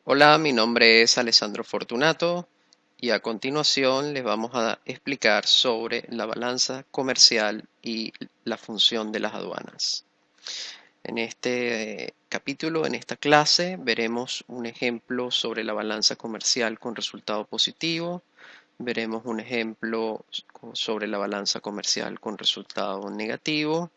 Hola, mi nombre es Alessandro Fortunato y a continuación les vamos a explicar sobre la balanza comercial y la función de las aduanas. En este capítulo, en esta clase, veremos un ejemplo sobre la balanza comercial con resultado positivo, veremos un ejemplo sobre la balanza comercial con resultado negativo.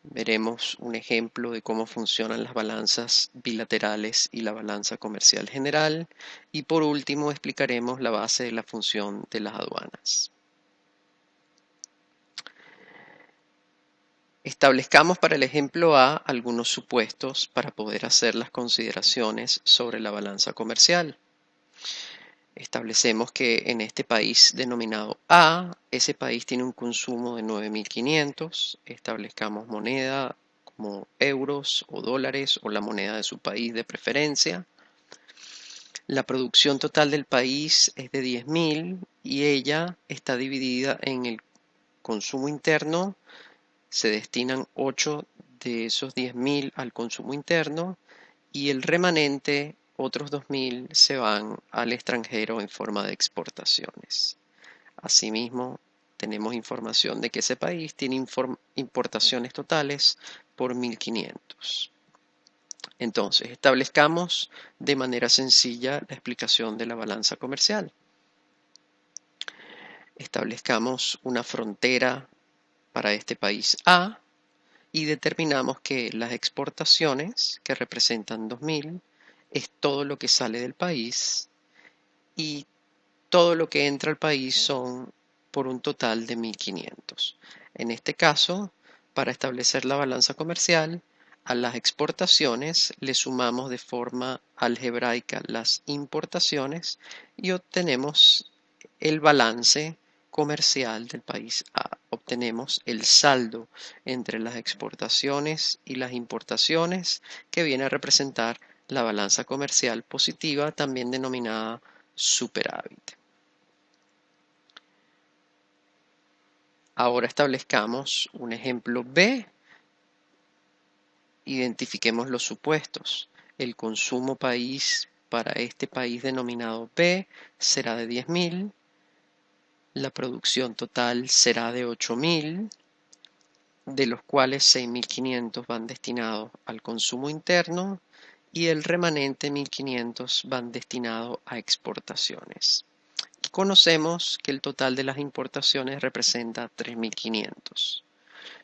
Veremos un ejemplo de cómo funcionan las balanzas bilaterales y la balanza comercial general. Y por último explicaremos la base de la función de las aduanas. Establezcamos para el ejemplo A algunos supuestos para poder hacer las consideraciones sobre la balanza comercial. Establecemos que en este país denominado A, ese país tiene un consumo de 9.500. Establezcamos moneda como euros o dólares o la moneda de su país de preferencia. La producción total del país es de 10.000 y ella está dividida en el consumo interno. Se destinan 8 de esos 10.000 al consumo interno y el remanente, otros 2.000, se van al extranjero en forma de exportaciones. Asimismo, tenemos información de que ese país tiene importaciones totales por 1.500. Entonces, establezcamos de manera sencilla la explicación de la balanza comercial. Establezcamos una frontera para este país A y determinamos que las exportaciones, que representan 2.000, es todo lo que sale del país y todo lo que entra al país son por un total de 1.500. En este caso, para establecer la balanza comercial, a las exportaciones le sumamos de forma algebraica las importaciones y obtenemos el balance comercial del país A. Obtenemos el saldo entre las exportaciones y las importaciones que viene a representar la balanza comercial positiva, también denominada superávit. Ahora establezcamos un ejemplo B. Identifiquemos los supuestos. El consumo país para este país denominado B será de 10.000. La producción total será de 8.000, de los cuales 6.500 van destinados al consumo interno y el remanente 1.500 van destinados a exportaciones. Conocemos que el total de las importaciones representa 3.500.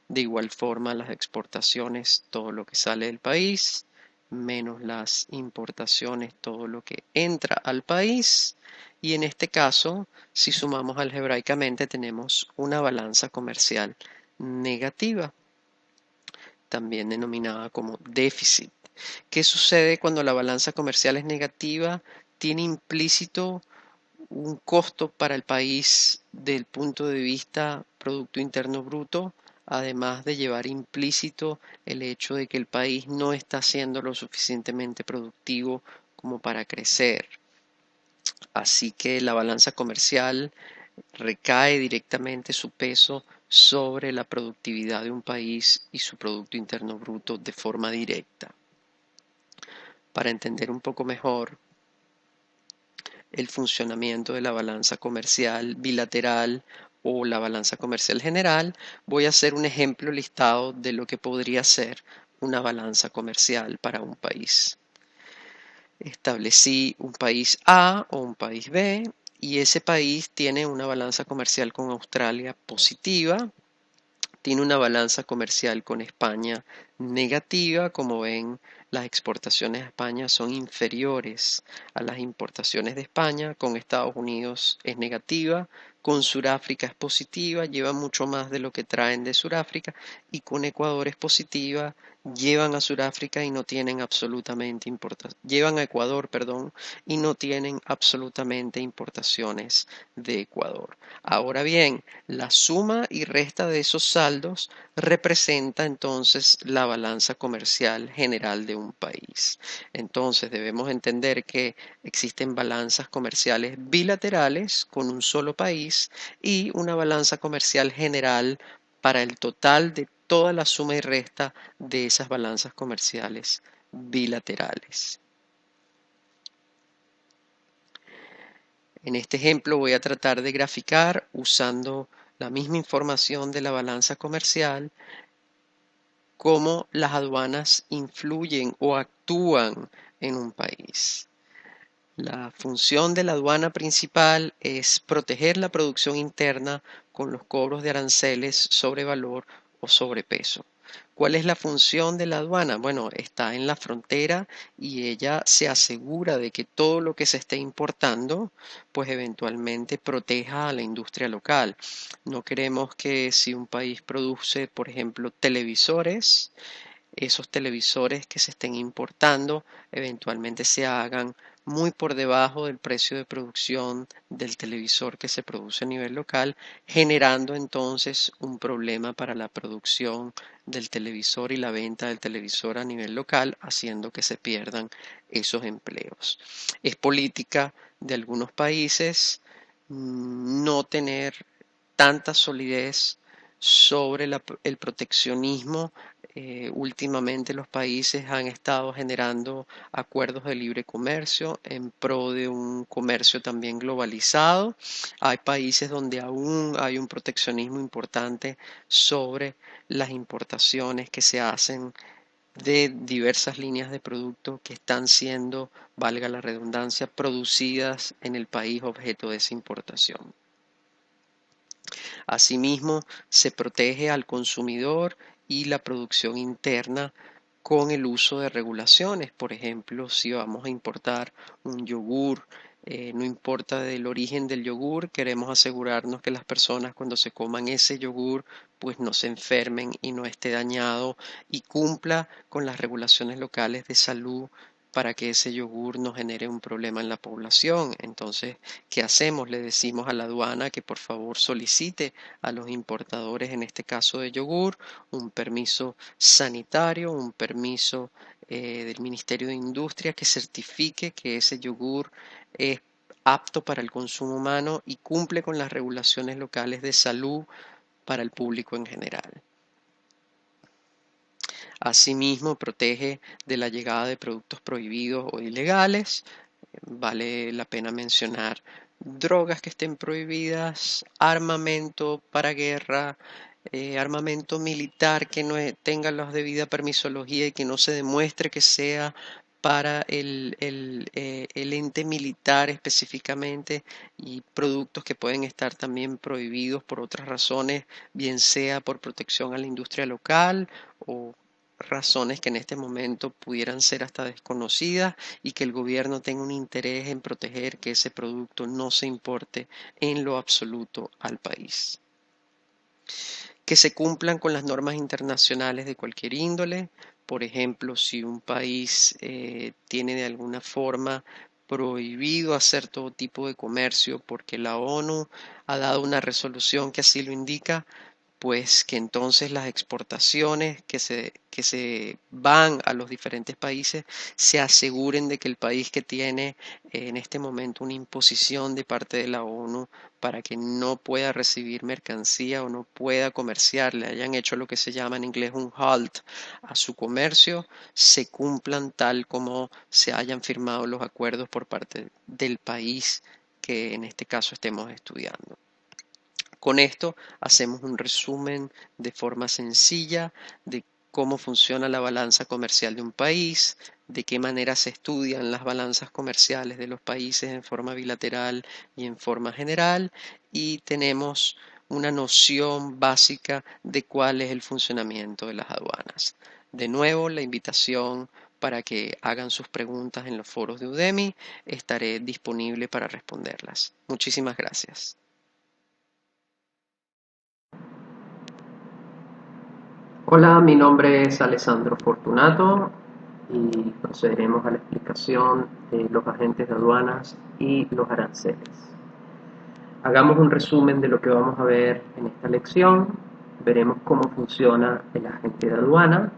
De igual forma, las exportaciones, todo lo que sale del país, menos las importaciones, todo lo que entra al país. Y en este caso, si sumamos algebraicamente, tenemos una balanza comercial negativa, también denominada como déficit. ¿Qué sucede cuando la balanza comercial es negativa? Tiene implícito un costo para el país del punto de vista Producto Interno Bruto, además de llevar implícito el hecho de que el país no está siendo lo suficientemente productivo como para crecer. Así que la balanza comercial recae directamente su peso sobre la productividad de un país y su Producto Interno Bruto de forma directa. Para entender un poco mejor el funcionamiento de la balanza comercial bilateral o la balanza comercial general, voy a hacer un ejemplo listado de lo que podría ser una balanza comercial para un país. Establecí un país A o un país B y ese país tiene una balanza comercial con Australia positiva, tiene una balanza comercial con España negativa. Como ven, las exportaciones a España son inferiores a las importaciones de España. Con Estados Unidos es negativa, con Sudáfrica es positiva, lleva mucho más de lo que traen de Sudáfrica, y con Ecuador es positiva, llevan a Sudáfrica y no tienen absolutamente llevan a Ecuador, perdón, y no tienen absolutamente importaciones de Ecuador. Ahora bien, la suma y resta de esos saldos representa entonces la balanza comercial general de un país. Entonces debemos entender que existen balanzas comerciales bilaterales con un solo país y una balanza comercial general para el total de toda la suma y resta de esas balanzas comerciales bilaterales. En este ejemplo voy a tratar de graficar usando la misma información de la balanza comercial cómo las aduanas influyen o actúan en un país. La función de la aduana principal es proteger la producción interna con los cobros de aranceles sobre valor o sobrepeso. ¿Cuál es la función de la aduana? Bueno, está en la frontera y ella se asegura de que todo lo que se esté importando, pues eventualmente proteja a la industria local. No queremos que si un país produce, por ejemplo, televisores, esos televisores que se estén importando eventualmente se hagan muy por debajo del precio de producción del televisor que se produce a nivel local, generando entonces un problema para la producción del televisor y la venta del televisor a nivel local, haciendo que se pierdan esos empleos. Es política de algunos países no tener tanta solidez sobre el proteccionismo. Últimamente los países han estado generando acuerdos de libre comercio en pro de un comercio también globalizado. Hay países donde aún hay un proteccionismo importante sobre las importaciones que se hacen de diversas líneas de producto que están siendo, valga la redundancia, producidas en el país objeto de esa importación. Asimismo, se protege al consumidor y la producción interna con el uso de regulaciones. Por ejemplo, si vamos a importar un yogur, no importa del origen del yogur, queremos asegurarnos que las personas cuando se coman ese yogur pues no se enfermen y no esté dañado y cumpla con las regulaciones locales de salud para que ese yogur no genere un problema en la población. Entonces, ¿qué hacemos? Le decimos a la aduana que por favor solicite a los importadores, en este caso de yogur, un permiso sanitario, un permiso del Ministerio de Industria que certifique que ese yogur es apto para el consumo humano y cumple con las regulaciones locales de salud para el público en general. Asimismo, protege de la llegada de productos prohibidos o ilegales. Vale la pena mencionar drogas que estén prohibidas, armamento para guerra, armamento militar que no tenga la debida permisología y que no se demuestre que sea para el ente militar específicamente, y productos que pueden estar también prohibidos por otras razones, bien sea por protección a la industria local o razones que en este momento pudieran ser hasta desconocidas y que el gobierno tenga un interés en proteger que ese producto no se importe en lo absoluto al país. Que se cumplan con las normas internacionales de cualquier índole. Por ejemplo, si un país tiene de alguna forma prohibido hacer todo tipo de comercio porque la ONU ha dado una resolución que así lo indica, pues que entonces las exportaciones que se van a los diferentes países se aseguren de que el país que tiene en este momento una imposición de parte de la ONU para que no pueda recibir mercancía o no pueda comerciar, le hayan hecho lo que se llama en inglés un halt a su comercio, se cumplan tal como se hayan firmado los acuerdos por parte del país que en este caso estemos estudiando. Con esto hacemos un resumen de forma sencilla de cómo funciona la balanza comercial de un país, de qué manera se estudian las balanzas comerciales de los países en forma bilateral y en forma general, y tenemos una noción básica de cuál es el funcionamiento de las aduanas. De nuevo, la invitación para que hagan sus preguntas en los foros de Udemy. Estaré disponible para responderlas. Muchísimas gracias. Hola, mi nombre es Alessandro Fortunato y procederemos a la explicación de los agentes de aduanas y los aranceles. Hagamos un resumen de lo que vamos a ver en esta lección. Veremos cómo funciona el agente de aduana.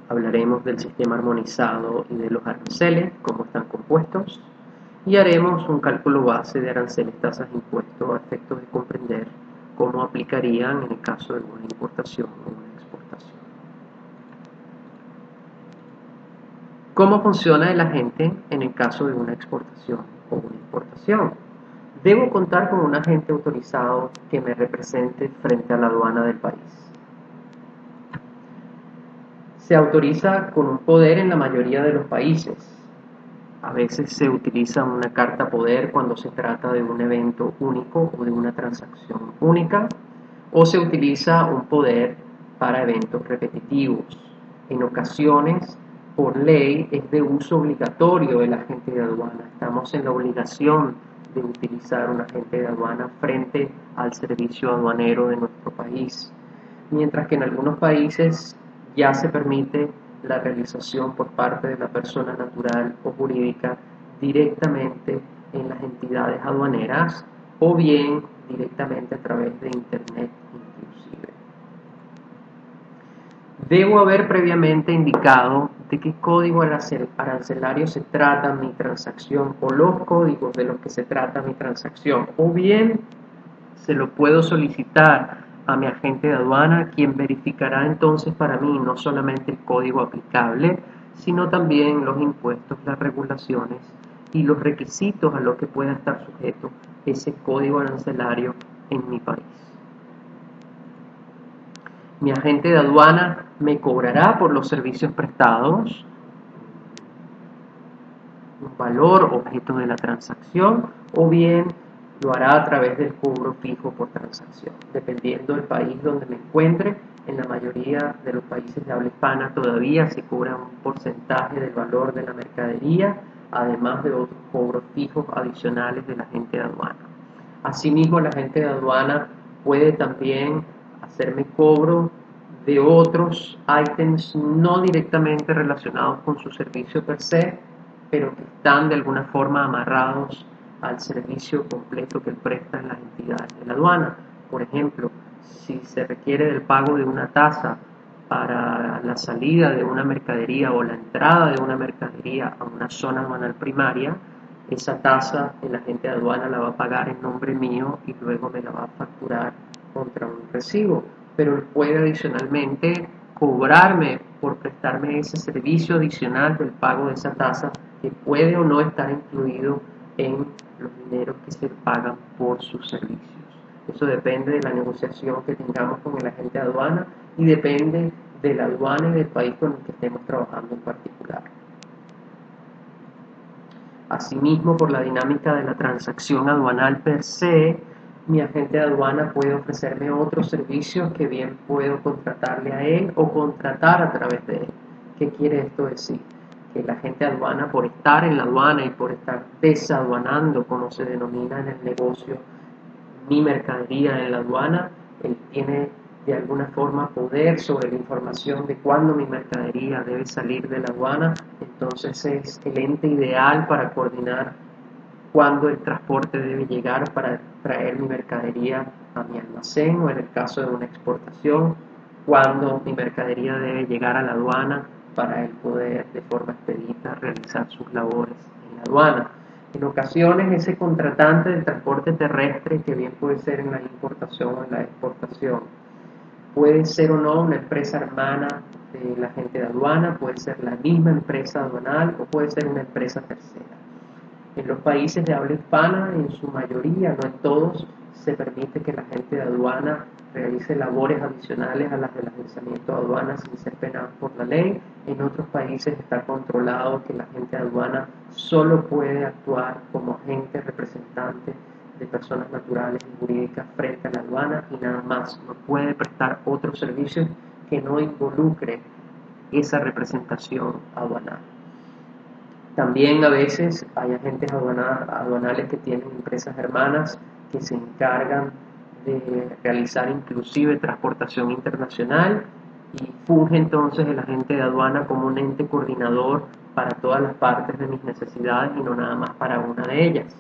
Hablaremos del sistema armonizado y de los aranceles, cómo están compuestos. Y haremos un cálculo base de aranceles, tasas, impuestos a efectos de comprender cómo aplicarían en el caso de una importación o una exportación. ¿Cómo funciona el agente en el caso de una exportación o una importación. Debo contar con un agente autorizado que me represente frente a la aduana del país. Se autoriza con un poder en la mayoría de los países. A veces se utiliza una carta poder cuando se trata de un evento único o de una transacción única, o se utiliza un poder para eventos repetitivos. En ocasiones, por ley, es de uso obligatorio el agente de aduana. Estamos en la obligación de utilizar un agente de aduana frente al servicio aduanero de nuestro país, mientras que en algunos países ya se permite la realización por parte de la persona natural o jurídica directamente en las entidades aduaneras o bien directamente a través de Internet inclusive. Debo haber previamente indicado de qué código arancelario se trata mi transacción o los códigos de los que se trata mi transacción, o bien se lo puedo solicitar a mi agente de aduana, quien verificará entonces para mí no solamente el código aplicable, sino también los impuestos, las regulaciones y los requisitos a los que pueda estar sujeto ese código arancelario en mi país. Mi agente de aduana me cobrará por los servicios prestados un valor objeto de la transacción, o bien lo hará a través del cobro fijo por transacción, dependiendo del país donde me encuentre. En la mayoría de los países de habla hispana todavía se cobra un porcentaje del valor de la mercadería, además de otros cobros fijos adicionales del agente de aduana. Asimismo, el agente de aduana puede también hacerme cobro de otros ítems no directamente relacionados con su servicio per se, pero que están de alguna forma amarrados al servicio completo que prestan las entidades de la aduana. Por ejemplo, si se requiere del pago de una tasa para la salida de una mercadería o la entrada de una mercadería a una zona aduanal primaria, esa tasa el agente de aduana la va a pagar en nombre mío y luego me la va a facturar contra un recibo. Pero él puede adicionalmente cobrarme por prestarme ese servicio adicional del pago de esa tasa, que puede o no estar incluido en los dineros que se pagan por sus servicios. Eso depende de la negociación que tengamos con el agente de aduana y depende de la aduana y del país con el que estemos trabajando en particular. Asimismo, por la dinámica de la transacción aduanal per se, mi agente de aduana puede ofrecerme otros servicios que bien puedo contratarle a él o contratar a través de él. ¿Qué quiere esto decir? Que el agente de aduana, por estar en la aduana y por estar desaduanando, como se denomina en el negocio, mi mercadería en la aduana, él tiene de alguna forma poder sobre la información de cuándo mi mercadería debe salir de la aduana. Entonces es el ente ideal para coordinar cuándo el transporte debe llegar para traer mi mercadería a mi almacén, o en el caso de una exportación, cuándo mi mercadería debe llegar a la aduana para él poder de forma expedita realizar sus labores en la aduana. En ocasiones ese contratante del transporte terrestre, que bien puede ser en la importación o en la exportación, puede ser o no una empresa hermana de la agente de aduana, puede ser la misma empresa aduanal o puede ser una empresa tercera. En los países de habla hispana, en su mayoría, no en todos, se permite que la agente de aduana realice labores adicionales a las del agenciamiento de aduana sin ser penado por la ley. En otros países está controlado que la agente de aduana solo puede actuar como agente representante de personas naturales y jurídicas frente a la aduana y nada más. No puede prestar otros servicios que no involucre esa representación aduanal. También a veces hay agentes aduanales que tienen empresas hermanas que se encargan de realizar inclusive transportación internacional, y funge entonces el agente de aduana como un ente coordinador para todas las partes de mis necesidades y no nada más para una de ellas.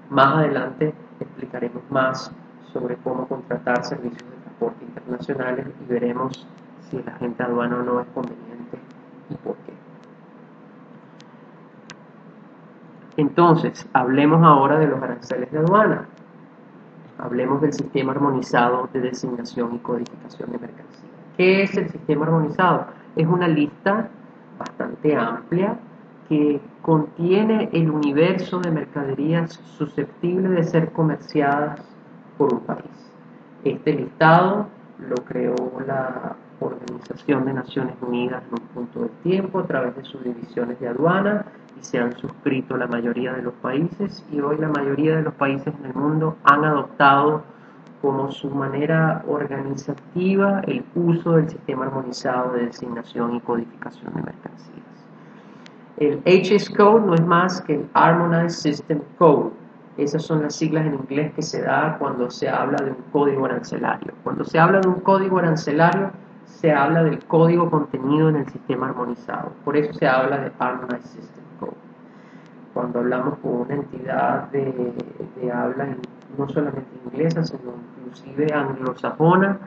Más adelante explicaremos más sobre cómo contratar servicios de transporte internacionales y veremos si el agente de aduana o no es conveniente y por qué. Entonces, hablemos ahora de los aranceles de aduana. Hablemos del sistema armonizado de designación y codificación de mercancías. ¿Qué es el sistema armonizado? Es una lista bastante amplia que contiene el universo de mercaderías susceptibles de ser comerciadas por un país. Este listado lo creó la Organización de Naciones Unidas en un punto del tiempo a través de sus divisiones de aduana, y se han suscrito la mayoría de los países, y hoy la mayoría de los países en el mundo han adoptado como su manera organizativa el uso del sistema armonizado de designación y codificación de mercancías. El HS Code no es más que el Harmonized System Code. Esas son las siglas en inglés que se da cuando se habla de un código arancelario. Cuando se habla de un código arancelario, se habla del código contenido en el sistema armonizado. Por eso se habla de Harmonized System Code. Cuando hablamos con una entidad de habla no solamente inglesa, sino inclusive anglosajona,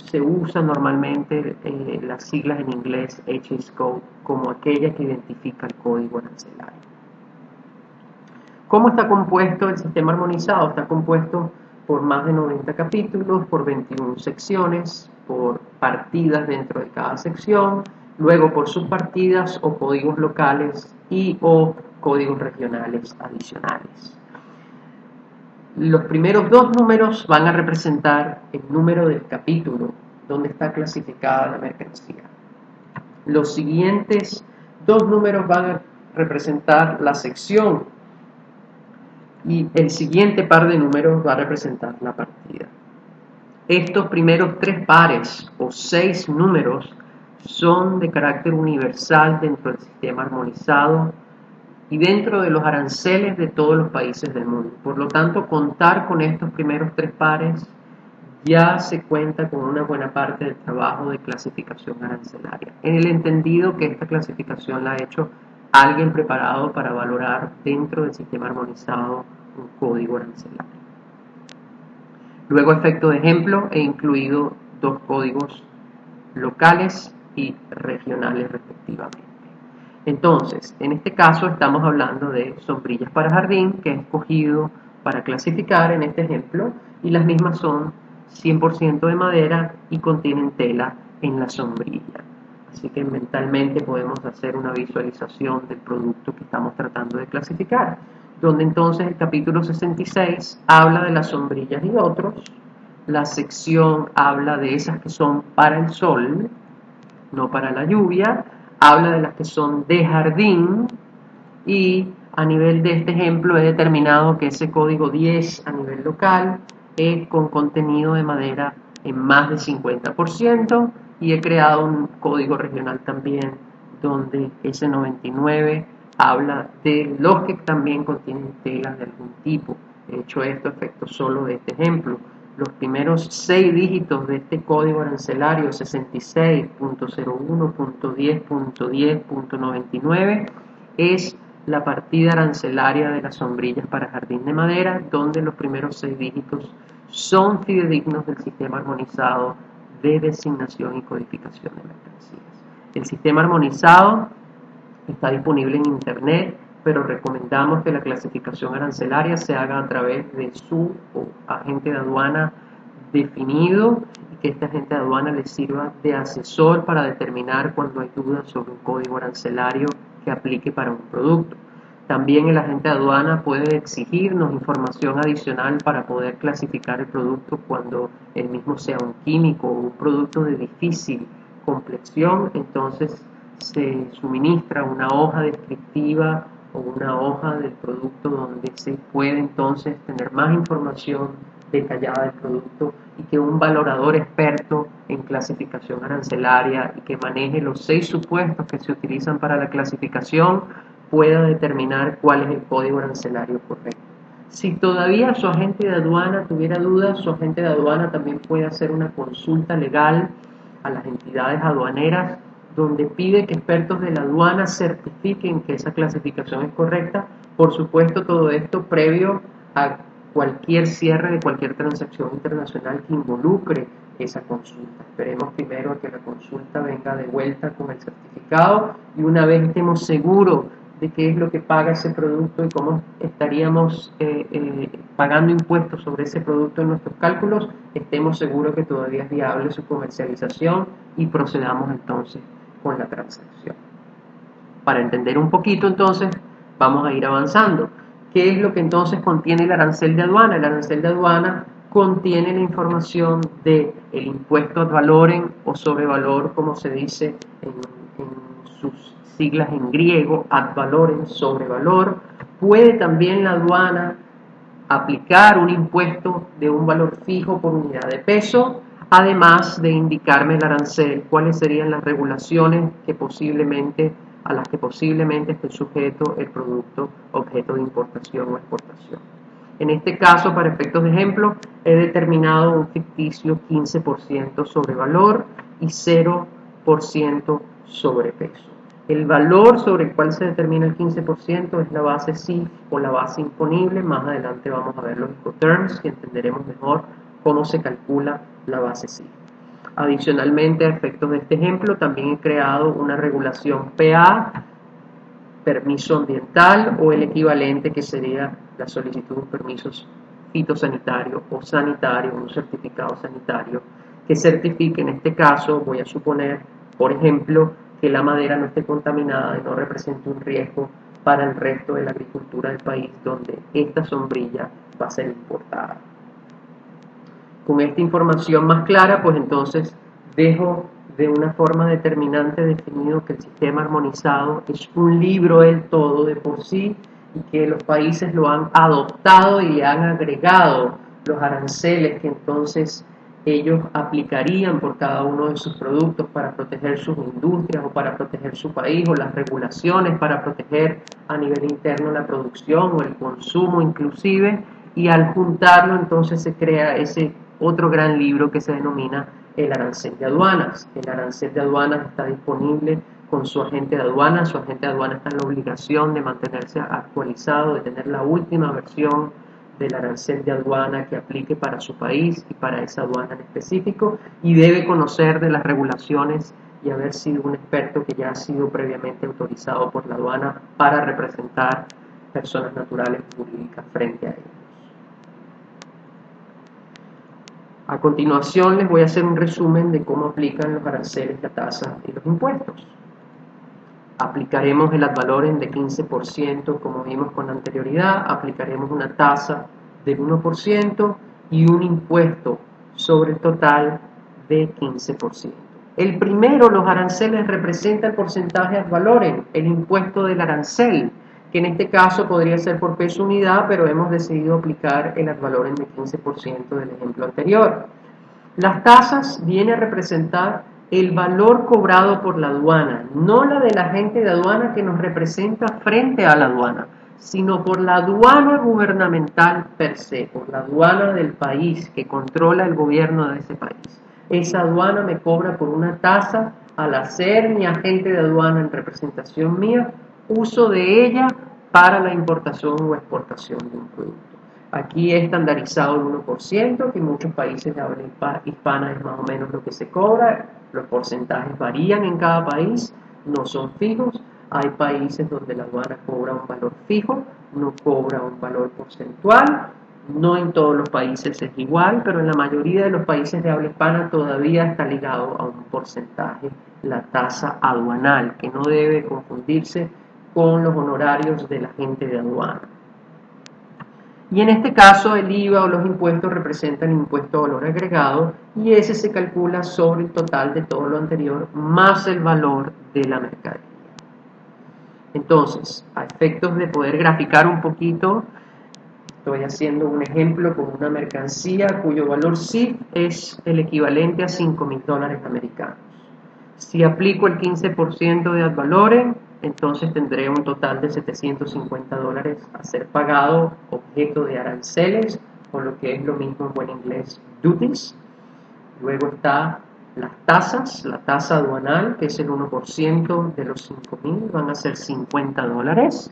se usa normalmente las siglas en inglés HS Code como aquella que identifica el código arancelario. ¿Cómo está compuesto el sistema armonizado? Está compuesto por más de 90 capítulos, por 21 secciones, por partidas dentro de cada sección, luego por subpartidas o códigos locales y o códigos regionales adicionales. Los primeros dos números van a representar el número del capítulo donde está clasificada la mercancía. Los siguientes dos números van a representar la sección y el siguiente par de números va a representar la partida. Estos primeros tres pares o 6 números son de carácter universal dentro del sistema armonizado y dentro de los aranceles de todos los países del mundo. Por lo tanto, contar con estos primeros 3 pares ya se cuenta con una buena parte del trabajo de clasificación arancelaria, en el entendido que esta clasificación la ha hecho alguien preparado para valorar dentro del sistema armonizado un código arancelario. Luego, a efecto de ejemplo, he incluido 2 códigos locales y regionales respectivamente. Entonces, en este caso estamos hablando de sombrillas para jardín, que he escogido para clasificar en este ejemplo, y las mismas son 100% de madera y contienen tela en la sombrilla. Así que mentalmente podemos hacer una visualización del producto que estamos tratando de clasificar, donde entonces el capítulo 66 habla de las sombrillas y otros, la sección habla de esas que son para el sol, no para la lluvia, habla de las que son de jardín, y a nivel de este ejemplo he determinado que ese código 10 a nivel local es con contenido de madera en más de 50%, y he creado un código regional también donde ese 99 habla de los que también contienen telas de algún tipo. He hecho esto a efecto solo de este ejemplo. Los primeros 6 dígitos de este código arancelario 66.01.10.10.99 es la partida arancelaria de las sombrillas para jardín de madera, donde los primeros 6 dígitos son fidedignos del sistema armonizado de designación y codificación de mercancías. El sistema armonizado está disponible en internet, pero recomendamos que la clasificación arancelaria se haga a través de su agente de aduana definido, y que este agente de aduana le sirva de asesor para determinar cuando hay dudas sobre un código arancelario que aplique para un producto. También el agente de aduana puede exigirnos información adicional para poder clasificar el producto cuando el mismo sea un químico o un producto de difícil complexión. Entonces se suministra una hoja descriptiva o una hoja del producto donde se puede entonces tener más información detallada del producto, y que un valorador experto en clasificación arancelaria y que maneje los 6 supuestos que se utilizan para la clasificación pueda determinar cuál es el código arancelario correcto. Si todavía su agente de aduana tuviera dudas, su agente de aduana también puede hacer una consulta legal a las entidades aduaneras, donde pide que expertos de la aduana certifiquen que esa clasificación es correcta. Por supuesto, todo esto previo a cualquier cierre de cualquier transacción internacional que involucre esa consulta. Esperemos primero a que la consulta venga de vuelta con el certificado, y una vez estemos seguros de qué es lo que paga ese producto y cómo estaríamos pagando impuestos sobre ese producto en nuestros cálculos, estemos seguros que todavía es viable su comercialización y procedamos entonces con la transacción. Para entender un poquito, entonces, vamos a ir avanzando. ¿Qué es lo que entonces contiene el arancel de aduana? El arancel de aduana contiene la información del impuesto ad valorem o sobrevalor, como se dice en sus siglas en griego, ad valorem, sobrevalor. Puede también la aduana aplicar un impuesto de un valor fijo por unidad de peso, además de indicarme el arancel, cuáles serían las regulaciones a las que posiblemente esté sujeto el producto objeto de importación o exportación. En este caso, para efectos de ejemplo, he determinado un ficticio 15% sobre valor y 0% sobre peso. El valor sobre el cual se determina el 15% es la base CIF o la base imponible. Más adelante vamos a ver los Incoterms y entenderemos mejor cómo se calcula la base CIF. Adicionalmente, a efectos de este ejemplo, también he creado una regulación PA, permiso ambiental, o el equivalente que sería la solicitud de un permiso fitosanitario o sanitario, un certificado sanitario, que certifique, en este caso, voy a suponer, por ejemplo, que la madera no esté contaminada y no represente un riesgo para el resto de la agricultura del país donde esta sombrilla va a ser importada. Con esta información más clara, pues entonces dejo de una forma determinante definido que el sistema armonizado es un libro del todo de por sí y que los países lo han adoptado y le han agregado los aranceles que entonces ellos aplicarían por cada uno de sus productos para proteger sus industrias o para proteger su país, o las regulaciones para proteger a nivel interno la producción o el consumo inclusive, y al juntarlo entonces se crea ese otro gran libro que se denomina el arancel de aduanas. El arancel de aduanas está disponible con su agente de aduanas. Su agente de aduanas está en la obligación de mantenerse actualizado, de tener la última versión del arancel de aduana que aplique para su país y para esa aduana en específico, y debe conocer de las regulaciones y haber sido un experto que ya ha sido previamente autorizado por la aduana para representar personas naturales y jurídicas frente a ellos. A continuación les voy a hacer un resumen de cómo aplican los aranceles, la tasa y los impuestos. Aplicaremos el ad valorem de 15%, como vimos con anterioridad. Aplicaremos una tasa del 1% y un impuesto sobre el total de 15%. El primero, los aranceles, representa el porcentaje ad valorem, el impuesto del arancel, que en este caso podría ser por peso unidad, pero hemos decidido aplicar el ad valorem de 15% del ejemplo anterior. Las tasas viene a representar el valor cobrado por la aduana, no la del agente de aduana que nos representa frente a la aduana, sino por la aduana gubernamental per se, por la aduana del país que controla el gobierno de ese país. Esa aduana me cobra por una tasa al hacer mi agente de aduana en representación mía uso de ella para la importación o exportación de un producto. Aquí he estandarizado el 1%, que en muchos países de habla hispana es más o menos lo que se cobra. Los porcentajes varían en cada país, no son fijos. Hay países donde la aduana cobra un valor fijo, no cobra un valor porcentual. No en todos los países es igual, pero en la mayoría de los países de habla hispana todavía está ligado a un porcentaje, la tasa aduanal, que no debe confundirse con los honorarios del agente de aduana. Y en este caso el IVA o los impuestos representan el impuesto a valor agregado, y ese se calcula sobre el total de todo lo anterior más el valor de la mercadería. Entonces, a efectos de poder graficar un poquito, estoy haciendo un ejemplo con una mercancía cuyo valor CIF es el equivalente a $5.000 americanos. Si aplico el 15% de ad valorem, entonces tendré un total de $750 a ser pagado, objeto de aranceles, o lo que es lo mismo en buen inglés, duties. Luego está las tasas, la tasa aduanal, que es el 1% de los 5.000, van a ser $50.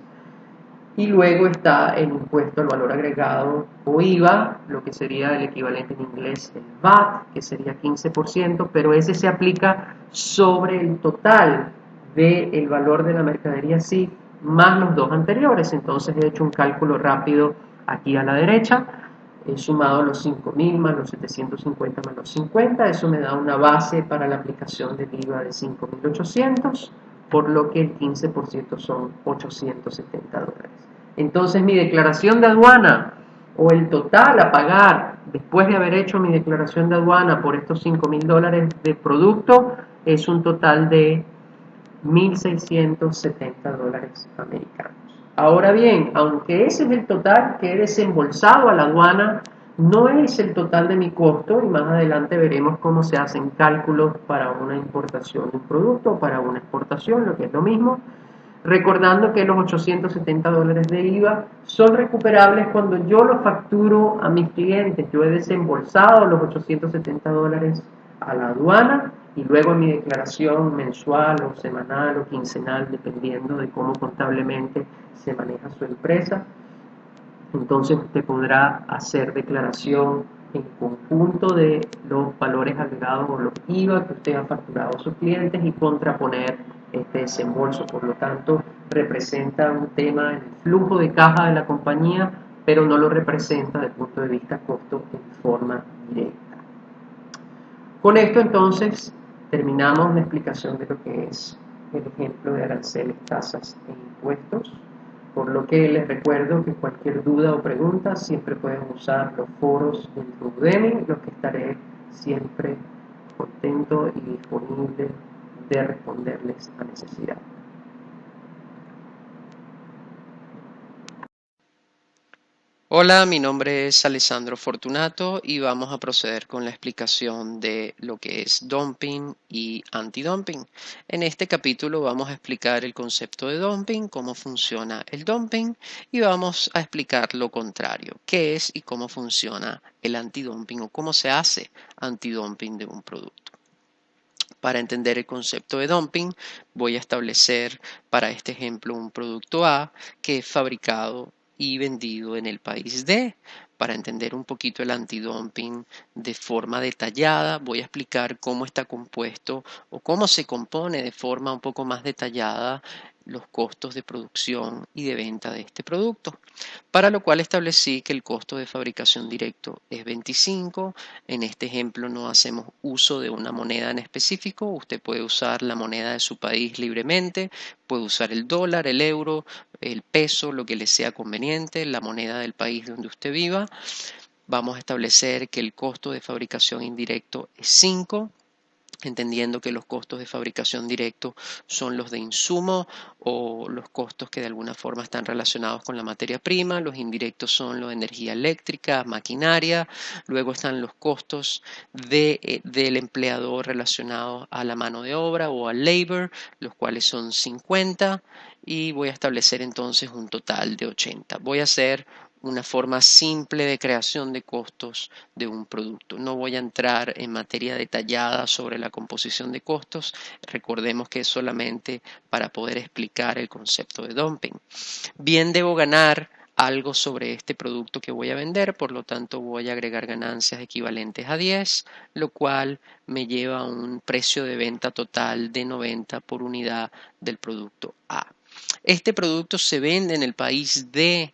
Y luego está el impuesto al valor agregado o IVA, lo que sería el equivalente en inglés el VAT, que sería 15%, pero ese se aplica sobre el total del valor de la mercadería CIF más los dos anteriores. Entonces he hecho un cálculo rápido aquí a la derecha, he sumado los 5.000 más los 750 más los 50, eso me da una base para la aplicación del IVA de 5.800, por lo que el 15% son 870 dólares. Entonces mi declaración de aduana o el total a pagar después de haber hecho mi declaración de aduana por estos 5.000 dólares de producto es un total de 1.670 dólares americanos. Ahora bien, aunque ese es el total que he desembolsado a la aduana, no es el total de mi costo y más adelante veremos cómo se hacen cálculos para una importación de un producto o para una exportación, lo que es lo mismo. Recordando que los 870 dólares de IVA son recuperables cuando yo lo facturo a mis clientes. Yo he desembolsado los 870 dólares a la aduana y luego en mi declaración mensual o semanal o quincenal, dependiendo de cómo contablemente se maneja su empresa, entonces usted podrá hacer declaración en conjunto de los valores agregados o los IVA que usted ha facturado a sus clientes y contraponer este desembolso. Por lo tanto, representa un tema en el flujo de caja de la compañía, pero no lo representa desde el punto de vista costo en forma directa. Con esto entonces terminamos la explicación de lo que es el ejemplo de aranceles, tasas e impuestos, por lo que les recuerdo que cualquier duda o pregunta siempre pueden usar los foros dentro de Udemy, los que estaré siempre contento y disponible de responderles a necesidad. Hola, mi nombre es Alessandro Fortunato y vamos a proceder con la explicación de lo que es dumping y antidumping. En este capítulo vamos a explicar el concepto de dumping, cómo funciona el dumping y vamos a explicar lo contrario, qué es y cómo funciona el antidumping o cómo se hace antidumping de un producto. Para entender el concepto de dumping, voy a establecer para este ejemplo un producto A que es fabricado y vendido en el país D. Para entender un poquito el antidumping de forma detallada, voy a explicar cómo está compuesto o cómo se compone de forma un poco más detallada los costos de producción y de venta de este producto, para lo cual establecí que el costo de fabricación directo es 25. En este ejemplo no hacemos uso de una moneda en específico, usted puede usar la moneda de su país libremente, puede usar el dólar, el euro, el peso, lo que le sea conveniente, la moneda del país donde usted viva. Vamos a establecer que el costo de fabricación indirecto es 5, entendiendo que los costos de fabricación directo son los de insumo o los costos que de alguna forma están relacionados con la materia prima, los indirectos son los de energía eléctrica, maquinaria, luego están los costos del empleador relacionados a la mano de obra o al labor, los cuales son 50 y voy a establecer entonces un total de 80. Voy a hacer una forma simple de creación de costos de un producto. No voy a entrar en materia detallada sobre la composición de costos. Recordemos que es solamente para poder explicar el concepto de dumping. Bien, debo ganar algo sobre este producto que voy a vender, por lo tanto voy a agregar ganancias equivalentes a 10, lo cual me lleva a un precio de venta total de 90 por unidad del producto A. Este producto se vende en el país de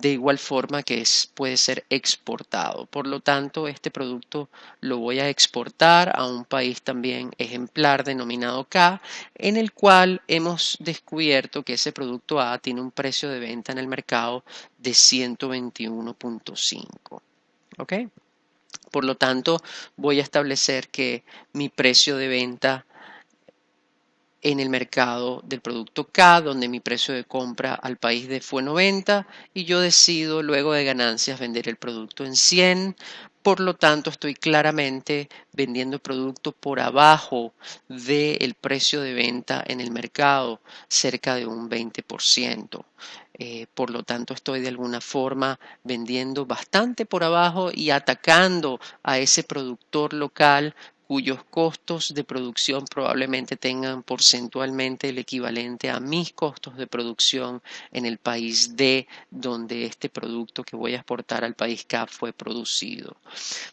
igual forma que puede ser exportado. Por lo tanto, este producto lo voy a exportar a un país también ejemplar denominado K, en el cual hemos descubierto que ese producto A tiene un precio de venta en el mercado de 121.5. ¿Ok? Por lo tanto, voy a establecer que mi precio de venta en el mercado del producto K, donde mi precio de compra al país D fue 90 y yo decido luego de ganancias vender el producto en 100. Por lo tanto, estoy claramente vendiendo el producto por abajo del precio de venta en el mercado, cerca de un 20%. Por lo tanto, estoy de alguna forma vendiendo bastante por abajo y atacando a ese productor local cuyos costos de producción probablemente tengan porcentualmente el equivalente a mis costos de producción en el país D, donde este producto que voy a exportar al país K fue producido.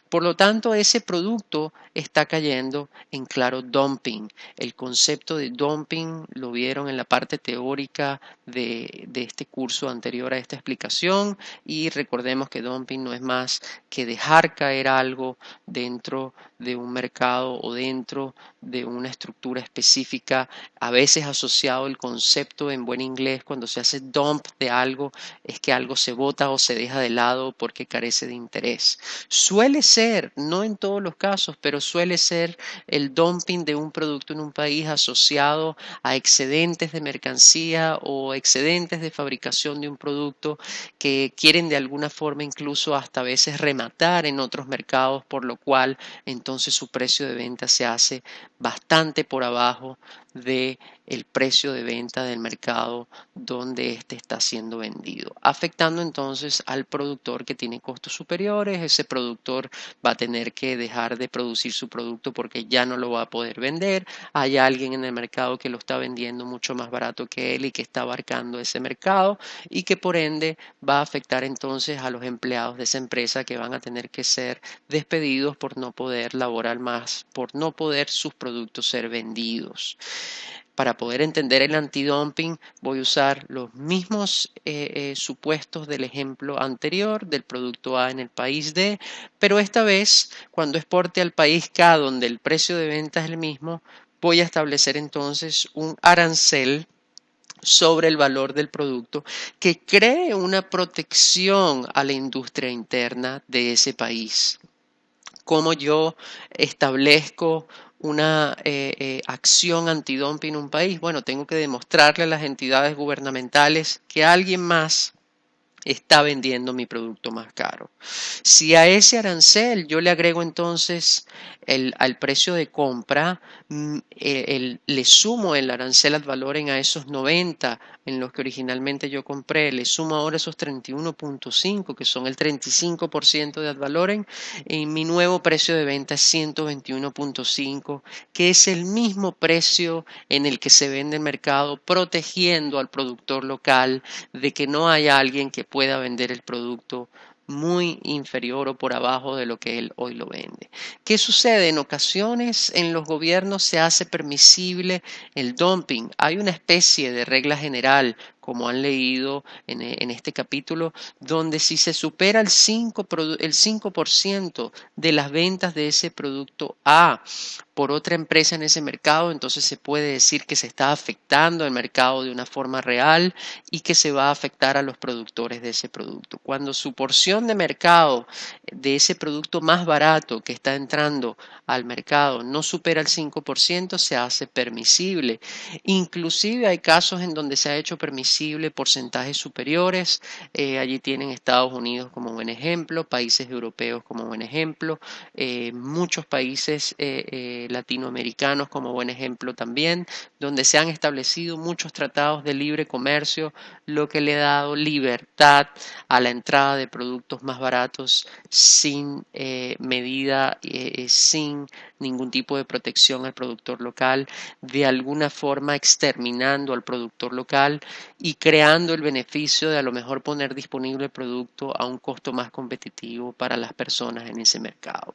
Por lo tanto, ese producto está cayendo en claro dumping. El concepto de dumping lo vieron en la parte teórica de este curso anterior a esta explicación y recordemos que dumping no es más que dejar caer algo dentro de un mercado mercado o dentro de una estructura específica, a veces asociado el concepto en buen inglés cuando se hace dump de algo, es que algo se bota o se deja de lado porque carece de interés. Suele ser, no en todos los casos, pero suele ser el dumping de un producto en un país asociado a excedentes de mercancía o excedentes de fabricación de un producto que quieren de alguna forma incluso hasta a veces rematar en otros mercados, por lo cual entonces su precio de venta se hace bastante por abajo de el precio de venta del mercado donde éste está siendo vendido, afectando entonces al productor que tiene costos superiores. Ese productor va a tener que dejar de producir su producto porque ya no lo va a poder vender. Hay alguien en el mercado que lo está vendiendo mucho más barato que él y que está abarcando ese mercado, y que por ende va a afectar entonces a los empleados de esa empresa, que van a tener que ser despedidos por no poder laborar más, por no poder sus productos ser vendidos. Para poder entender el antidumping, voy a usar los mismos supuestos del ejemplo anterior del producto A en el país D, pero esta vez, cuando exporte al país K, donde el precio de venta es el mismo, voy a establecer entonces un arancel sobre el valor del producto que cree una protección a la industria interna de ese país. ¿Cómo yo establezco una acción antidumping en un país? Bueno, tengo que demostrarle a las entidades gubernamentales que alguien más está vendiendo mi producto más caro. Si a ese arancel yo le agrego entonces al precio de compra, le sumo el arancel ad valorem a esos 90 en los que originalmente yo compré, le sumo ahora esos 31.5, que son el 35% de ad valorem, y mi nuevo precio de venta es 121.5, que es el mismo precio en el que se vende el mercado, protegiendo al productor local de que no haya alguien que pueda vender el producto muy inferior o por abajo de lo que él hoy lo vende. ¿Qué sucede? En ocasiones en los gobiernos se hace permisible el dumping. Hay una especie de regla general, como han leído en este capítulo, donde si se supera el 5% de las ventas de ese producto A por otra empresa en ese mercado, entonces se puede decir que se está afectando el mercado de una forma real y que se va a afectar a los productores de ese producto. Cuando su porción de mercado de ese producto más barato que está entrando al mercado no supera el 5%, se hace permisible. Inclusive hay casos en donde se ha hecho permisible porcentajes superiores. Allí tienen Estados Unidos como buen ejemplo, países europeos como buen ejemplo, muchos países latinoamericanos como buen ejemplo también, donde se han establecido muchos tratados de libre comercio, lo que le ha dado libertad a la entrada de productos más baratos sin medida, sin ningún tipo de protección al productor local, de alguna forma exterminando al productor local y creando el beneficio de a lo mejor poner disponible el producto a un costo más competitivo para las personas en ese mercado.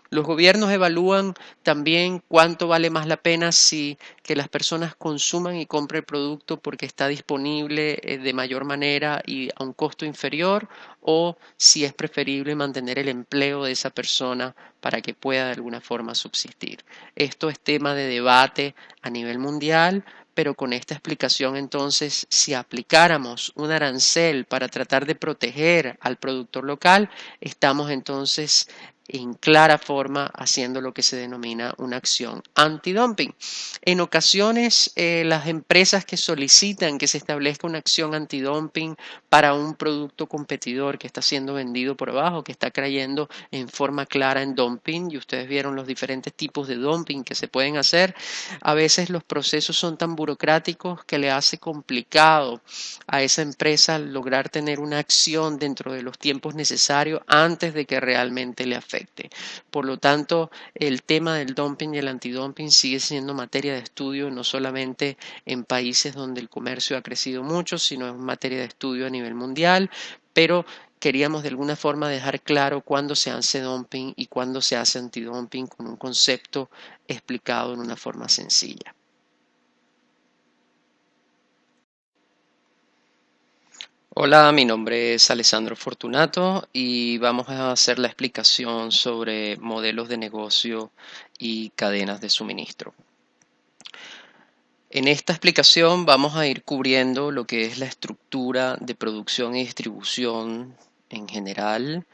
Los gobiernos evalúan también cuánto vale más la pena si que las personas consuman y compren el producto porque está disponible de mayor manera y a un costo inferior, o si es preferible mantener el empleo de esa persona para que pueda de alguna forma subsistir. Esto es tema de debate a nivel mundial, pero con esta explicación entonces, si aplicáramos un arancel para tratar de proteger al productor local, estamos entonces en clara forma haciendo lo que se denomina una acción antidumping. En ocasiones, las empresas que solicitan que se establezca una acción antidumping para un producto competidor que está siendo vendido por abajo, que está cayendo en forma clara en dumping, y ustedes vieron los diferentes tipos de dumping que se pueden hacer, a veces los procesos son tan burocráticos que le hace complicado a esa empresa lograr tener una acción dentro de los tiempos necesarios antes de que realmente le afecte. Por lo tanto, el tema del dumping y el antidumping sigue siendo materia de estudio no solamente en países donde el comercio ha crecido mucho, sino en materia de estudio a nivel mundial, pero queríamos de alguna forma dejar claro cuándo se hace dumping y cuándo se hace antidumping con un concepto explicado en una forma sencilla. Hola, mi nombre es Alessandro Fortunato y vamos a hacer la explicación sobre modelos de negocio y cadenas de suministro. En esta explicación vamos a ir cubriendo lo que es la estructura de producción y distribución en general.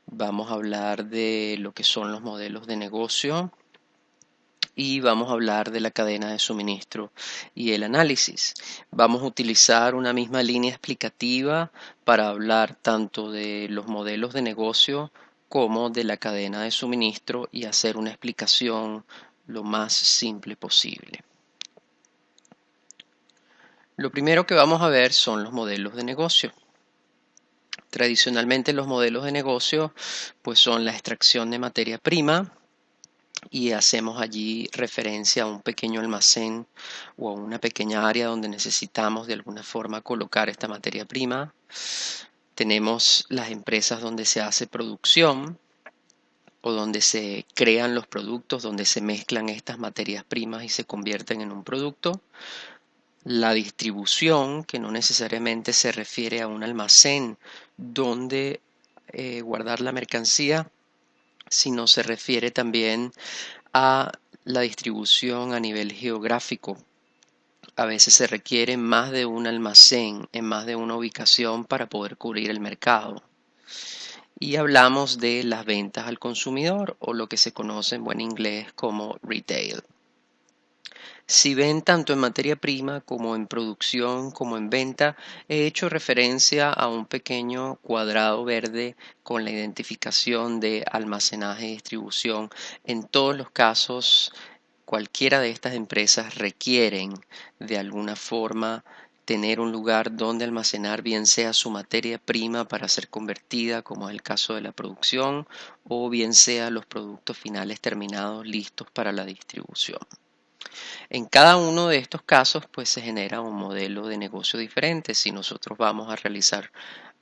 Vamos a hablar de lo que son los modelos de negocio y vamos a hablar de la cadena de suministro y el análisis. Vamos a utilizar una misma línea explicativa para hablar tanto de los modelos de negocio como de la cadena de suministro y hacer una explicación lo más simple posible. Lo primero que vamos a ver son los modelos de negocio. Tradicionalmente los modelos de negocio pues son la extracción de materia prima y hacemos allí referencia a un pequeño almacén o a una pequeña área donde necesitamos de alguna forma colocar esta materia prima. Tenemos las empresas donde se hace producción o donde se crean los productos, donde se mezclan estas materias primas y se convierten en un producto. La distribución, que no necesariamente se refiere a un almacén donde guardar la mercancía, sino se refiere también a la distribución a nivel geográfico. A veces se requiere más de un almacén en más de una ubicación para poder cubrir el mercado. Y hablamos de las ventas al consumidor o lo que se conoce en buen inglés como retail. Si ven tanto en materia prima como en producción como en venta, he hecho referencia a un pequeño cuadrado verde con la identificación de almacenaje y distribución. En todos los casos, cualquiera de estas empresas requieren de alguna forma tener un lugar donde almacenar, bien sea su materia prima para ser convertida, como es el caso de la producción, o bien sea los productos finales terminados listos para la distribución. En cada uno de estos casos, pues se genera un modelo de negocio diferente. Si nosotros vamos a realizar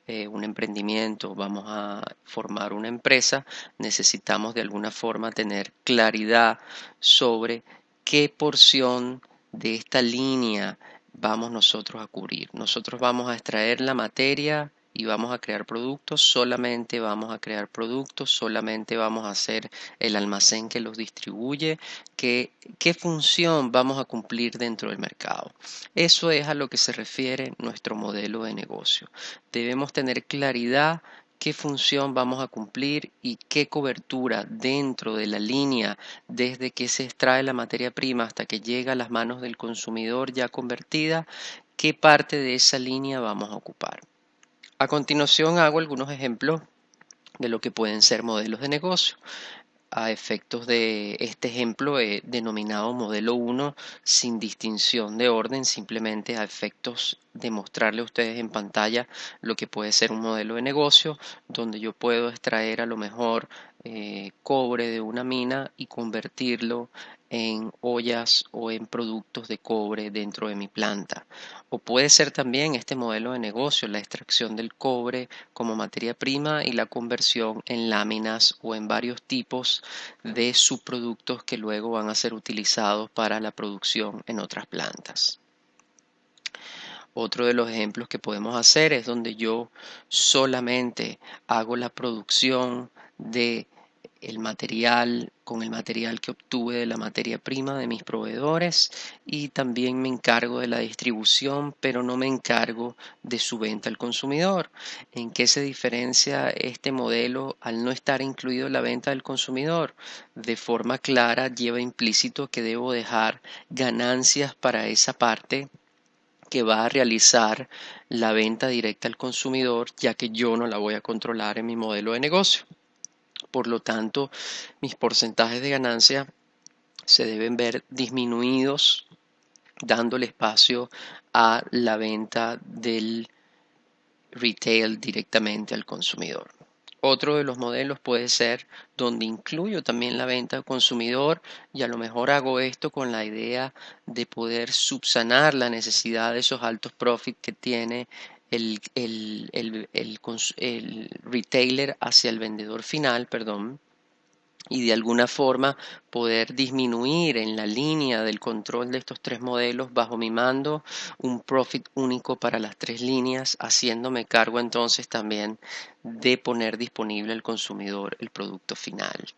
un emprendimiento, vamos a formar una empresa, necesitamos de alguna forma tener claridad sobre qué porción de esta línea vamos nosotros a cubrir. Nosotros vamos a extraer la materia y vamos a crear productos, solamente vamos a crear productos, solamente vamos a hacer el almacén que los distribuye, qué función vamos a cumplir dentro del mercado. Eso es a lo que se refiere nuestro modelo de negocio. Debemos tener claridad qué función vamos a cumplir y qué cobertura dentro de la línea desde que se extrae la materia prima hasta que llega a las manos del consumidor ya convertida, qué parte de esa línea vamos a ocupar. A continuación hago algunos ejemplos de lo que pueden ser modelos de negocio. A efectos de este ejemplo he denominado modelo 1 sin distinción de orden, simplemente a efectos de mostrarle a ustedes en pantalla lo que puede ser un modelo de negocio, donde yo puedo extraer a lo mejor cobre de una mina y convertirlo en ollas o en productos de cobre dentro de mi planta. O puede ser también este modelo de negocio, la extracción del cobre como materia prima y la conversión en láminas o en varios tipos de subproductos que luego van a ser utilizados para la producción en otras plantas. Otro de los ejemplos que podemos hacer es donde yo solamente hago la producción de el material con el material que obtuve de la materia prima de mis proveedores y también me encargo de la distribución, pero no me encargo de su venta al consumidor. ¿En qué se diferencia este modelo al no estar incluido la venta del consumidor? De forma clara lleva implícito que debo dejar ganancias para esa parte que va a realizar la venta directa al consumidor, ya que yo no la voy a controlar en mi modelo de negocio. Por lo tanto, mis porcentajes de ganancia se deben ver disminuidos, dándole espacio a la venta del retail directamente al consumidor. Otro de los modelos puede ser donde incluyo también la venta al consumidor y a lo mejor hago esto con la idea de poder subsanar la necesidad de esos altos profits que tiene el retailer hacia el vendedor final, perdón, y de alguna forma poder disminuir en la línea del control de estos tres modelos bajo mi mando un profit único para las tres líneas, haciéndome cargo entonces también de poner disponible al consumidor el producto final.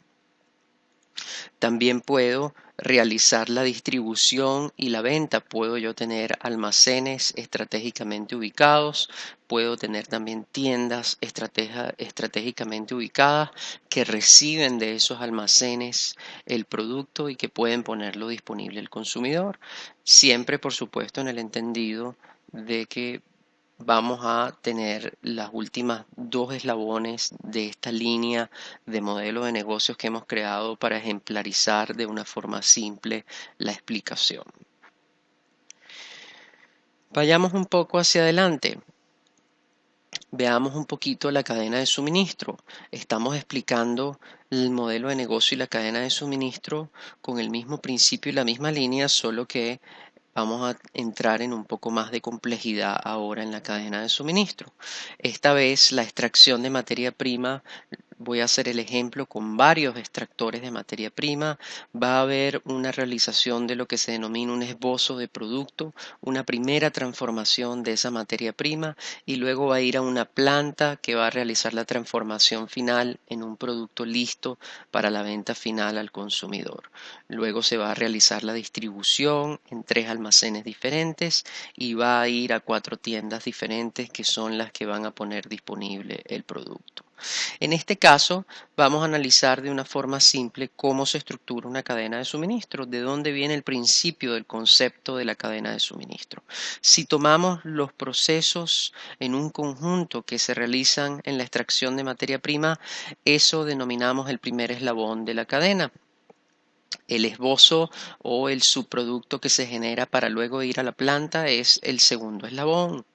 También puedo realizar la distribución y la venta. Puedo yo tener almacenes estratégicamente ubicados, puedo tener también tiendas estratégicamente ubicadas que reciben de esos almacenes el producto y que pueden ponerlo disponible al consumidor. Siempre, por supuesto, en el entendido de que vamos a tener las últimas dos eslabones de esta línea de modelo de negocios que hemos creado para ejemplarizar de una forma simple la explicación. Vayamos un poco hacia adelante. Veamos un poquito la cadena de suministro. Estamos explicando el modelo de negocio y la cadena de suministro con el mismo principio y la misma línea, solo que vamos a entrar en un poco más de complejidad ahora en la cadena de suministro. Esta vez la extracción de materia prima, voy a hacer el ejemplo con varios extractores de materia prima. Va a haber una realización de lo que se denomina un esbozo de producto, una primera transformación de esa materia prima y luego va a ir a una planta que va a realizar la transformación final en un producto listo para la venta final al consumidor. Luego se va a realizar la distribución en 3 almacenes diferentes y va a ir a 4 tiendas diferentes que son las que van a poner disponible el producto. En este caso, vamos a analizar de una forma simple cómo se estructura una cadena de suministro, de dónde viene el principio del concepto de la cadena de suministro. Si tomamos los procesos en un conjunto que se realizan en la extracción de materia prima, eso denominamos el primer eslabón de la cadena. El esbozo o el subproducto que se genera para luego ir a la planta es el segundo eslabón.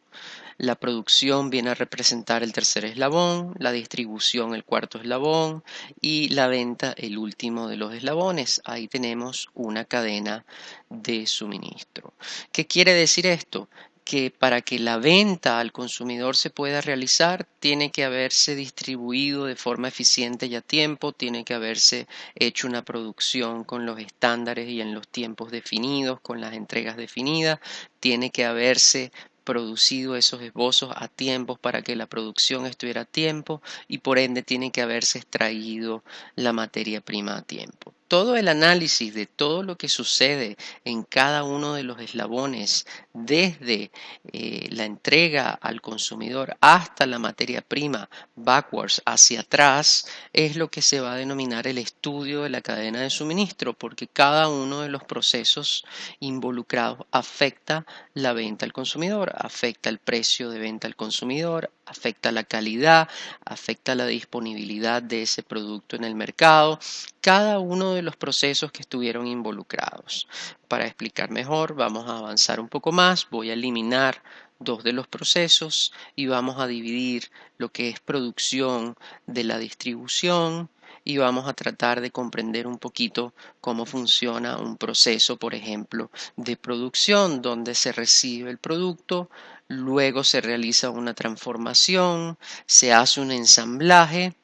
La producción viene a representar el tercer eslabón, la distribución el cuarto eslabón y la venta el último de los eslabones. Ahí tenemos una cadena de suministro. ¿Qué quiere decir esto? Que para que la venta al consumidor se pueda realizar, tiene que haberse distribuido de forma eficiente y a tiempo, tiene que haberse hecho una producción con los estándares y en los tiempos definidos, con las entregas definidas, tiene que haberse producido esos esbozos a tiempo para que la producción estuviera a tiempo y por ende tiene que haberse extraído la materia prima a tiempo. Todo el análisis de todo lo que sucede en cada uno de los eslabones, desde la entrega al consumidor hasta la materia prima, backwards, hacia atrás, es lo que se va a denominar el estudio de la cadena de suministro, porque cada uno de los procesos involucrados afecta la venta al consumidor, afecta el precio de venta al consumidor, afecta la calidad, afecta la disponibilidad de ese producto en el mercado, cada uno de los procesos que estuvieron involucrados. Para explicar mejor, vamos a avanzar un poco más, voy a eliminar dos de los procesos y vamos a dividir lo que es producción de la distribución y vamos a tratar de comprender un poquito cómo funciona un proceso, por ejemplo, de producción donde se recibe el producto, luego se realiza una transformación, se hace un ensamblaje,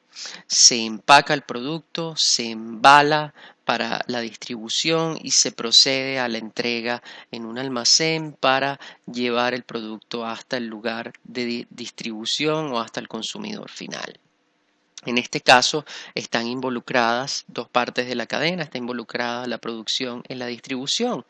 se empaca el producto, se embala para la distribución y se procede a la entrega en un almacén para llevar el producto hasta el lugar de distribución o hasta el consumidor final. En este caso están involucradas dos partes de la cadena, está involucrada la producción en la distribución.